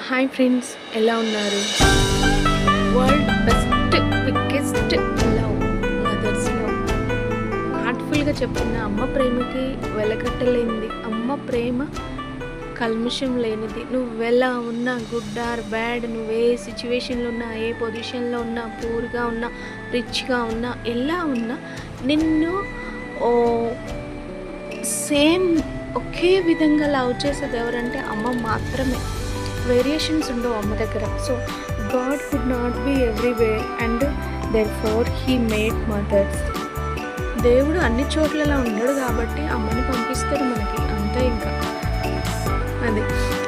Hi friends, ఎలా ఉన్నారు? World best biggest love mothers love. హార్ట్ఫుల్గా చెప్తున్న అమ్మ ప్రేమకి వెలకట్టలేనిది. అమ్మ ప్రేమ కల్మషం లేనిది. నువ్వు ఎలా ఉన్నా, గుడ్ ఆర్ బ్యాడ్, నువ్వు ఏ సిచ్యువేషన్లో ఉన్నా, ఏ పొజిషన్లో ఉన్నా, పూర్గా ఉన్నా, రిచ్గా ఉన్నా, ఎలా ఉన్నా నిన్ను సేమ్ ఒకే విధంగా లవ్ చేసేది ఎవరంటే అమ్మ మాత్రమే. వేరియేషన్స్ ఉండవు అమ్మ దగ్గర. So God could not be everywhere and therefore he made mothers. దేవుడు అన్ని చోట్లలా ఉండడు కాబట్టి అమ్మని పంపిస్తాడు మనకి, అంతే. ఇంకా అది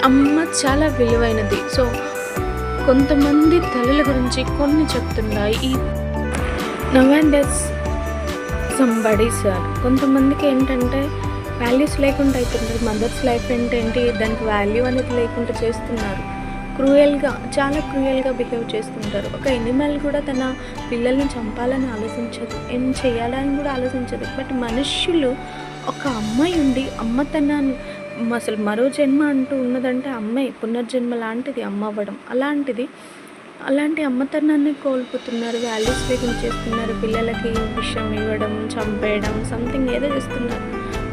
అమ్మ చాలా విలువైనది. సో కొంతమంది తల్లుల గురించి కొన్ని చెప్తున్నాయి ఈ now and days somebody sir. కొంతమందికి ఏంటంటే వాల్యూస్ లేకుండా అవుతున్నారు. మదర్స్ లైఫ్ ఏంటి, దానికి వాల్యూ అనేది లేకుండా చేస్తున్నారు. చాలా క్రూయల్గా బిహేవ్ చేస్తుంటారు. ఒక ఎనిమల్ కూడా తన పిల్లల్ని చంపాలని ఆలోచించదు, ఏం చేయాలని కూడా ఆలోచించదు. బట్ మనుష్యులు, ఒక అమ్మాయి ఉండి అమ్మతనాన్ని, అసలు మరో జన్మ అంటూ ఉన్నదంటే అమ్మే, పునర్జన్మ లాంటిది అమ్మ అవ్వడం. అలాంటి అమ్మతనాన్ని కోల్పోతున్నారు, వాల్యూస్ లేకుండా చేస్తున్నారు. పిల్లలకి విషం ఇవ్వడం, చంపేయడం, సంథింగ్ ఏదో చేస్తున్నారు.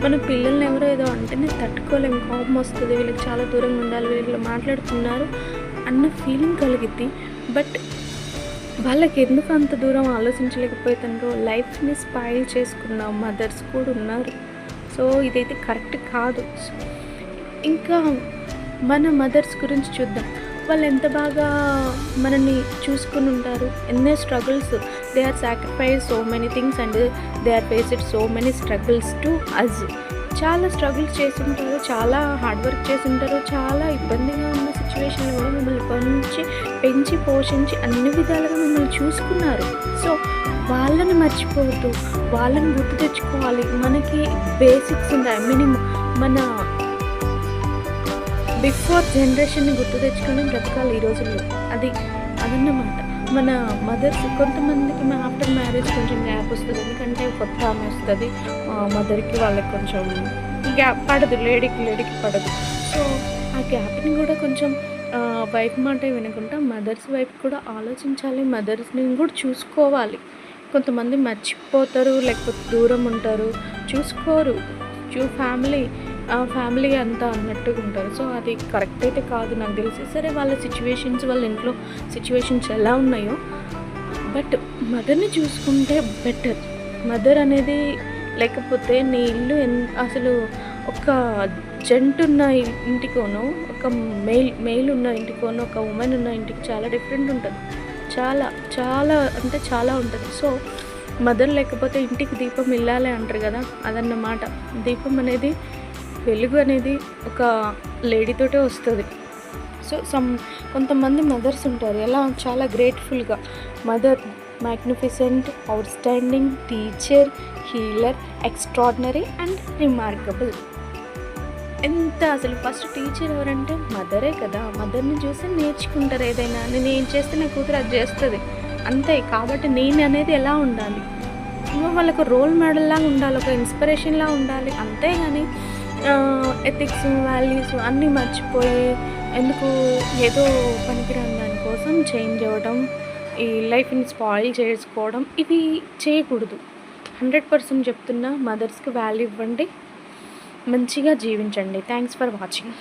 మన పిల్లల్ని ఎవరో ఏదో అంటేనే తట్టుకోలేము, కోపం వస్తుంది. వీళ్ళకి చాలా దూరంగా ఉండాలి, వీళ్ళు మాట్లాడుతున్నారు అన్న ఫీలింగ్ కలిగిద్ది. బట్ వాళ్ళకి ఎందుకు అంత దూరం ఆలోచించలేకపోతుందో లైఫ్ని స్పాయిల్ చేసుకున్న మదర్స్ కూడా ఉన్నారు. సో ఇదైతే కరెక్ట్ కాదు. ఇంకా మన మదర్స్ గురించి చూద్దాం. వాళ్ళు ఎంత బాగా మనల్ని చూసుకుని ఉంటారు. ఎన్నో struggles, they are sacrifice so many things and they are faced so many struggles to us. చాలా స్ట్రగుల్స్ చేసి ఉంటారు, చాలా హార్డ్ వర్క్ చేసి ఉంటారు. చాలా ఇబ్బందిగా ఉన్న సిచ్యువేషన్లో కూడా మిమ్మల్ని పెంచి పోషించి అన్ని విధాలుగా మిమ్మల్ని చూసుకున్నారు. సో వాళ్ళని మర్చిపోవద్దు, వాళ్ళని గుర్తు తెచ్చుకోవాలి. మనకి బేసిక్స్ ఉన్నాయి, మినిమం మన బిఫోర్ జనరేషన్ని గుర్తు తెచ్చుకొని బ్రతకాలి ఈ రోజుల్లో. అదన్నమాట మన మదర్స్. కొంతమందికి ఆఫ్టర్ మ్యారేజ్ కొంచెం గ్యాప్ వస్తుంది, ఎందుకంటే కొత్త ఆమె వస్తుంది. మదర్కి వాళ్ళకి కొంచెం గ్యాప్ పడదు, లేడీకి పడదు. సో ఆ గ్యాప్ని కూడా కొంచెం వైఫ్ మాట వినకుండా మదర్స్ వైఫ్ కూడా ఆలోచించాలి, మదర్స్ని కూడా చూసుకోవాలి. కొంతమంది మర్చిపోతారు, లేకపోతే దూరం ఉంటారు, చూసుకోరు. ఫ్యామిలీ అంతా అన్నట్టుగా ఉంటారు. సో అది కరెక్ట్ అయితే కాదు నాకు తెలిసి. సరే, వాళ్ళ సిచ్యువేషన్స్, వాళ్ళ ఇంట్లో సిచ్యువేషన్స్ ఎలా ఉన్నాయో, బట్ మదర్ని చూసుకుంటే బెటర్. మదర్ అనేది లేకపోతే నీ ఇల్లు అసలు ఒక జెంట్ ఉన్న ఇంటికోనో, ఒక మెయిల్ ఉన్న ఇంటికోనో, ఒక ఉమెన్ ఉన్న ఇంటికి చాలా డిఫరెంట్ ఉంటుంది. చాలా ఉంటుంది. సో మదర్ లేకపోతే ఇంటికి దీపం ఇల్లాలి అంటారు కదా, అదన్నమాట. దీపం అనేది, వెలుగు అనేది ఒక లేడీతోటే వస్తుంది. సో కొంతమంది మదర్స్ ఉంటారు ఎలా, చాలా గ్రేట్ఫుల్గా. Mother magnificent, outstanding, teacher, healer, extraordinary and remarkable. అసలు ఫస్ట్ టీచర్ ఎవరంటే మదరే కదా. మదర్ని చూసి నేర్చుకుంటారు ఏదైనా. నేను ఏం చేస్తే నా కూతురు అది చేస్తుంది, అంతే. కాబట్టి నేను అనేది ఎలా ఉండాలి, వాళ్ళకు రోల్ మోడల్లా ఉండాలి, ఒక ఇన్స్పిరేషన్లా ఉండాలి. అంతేగాని ఎథిక్స్, వాల్యూస్ అన్నీ మర్చిపోయి ఎందుకు ఏదో పనికిరాని దానికోసం చేంజ్ అవ్వడం, ఈ లైఫ్ని స్పాయిల్ చేసుకోవడం, ఇవి చేయకూడదు. 100% చెప్తున్నా, మదర్స్కి వాల్యూ ఇవ్వండి, మంచిగా జీవించండి. Thanks for watching.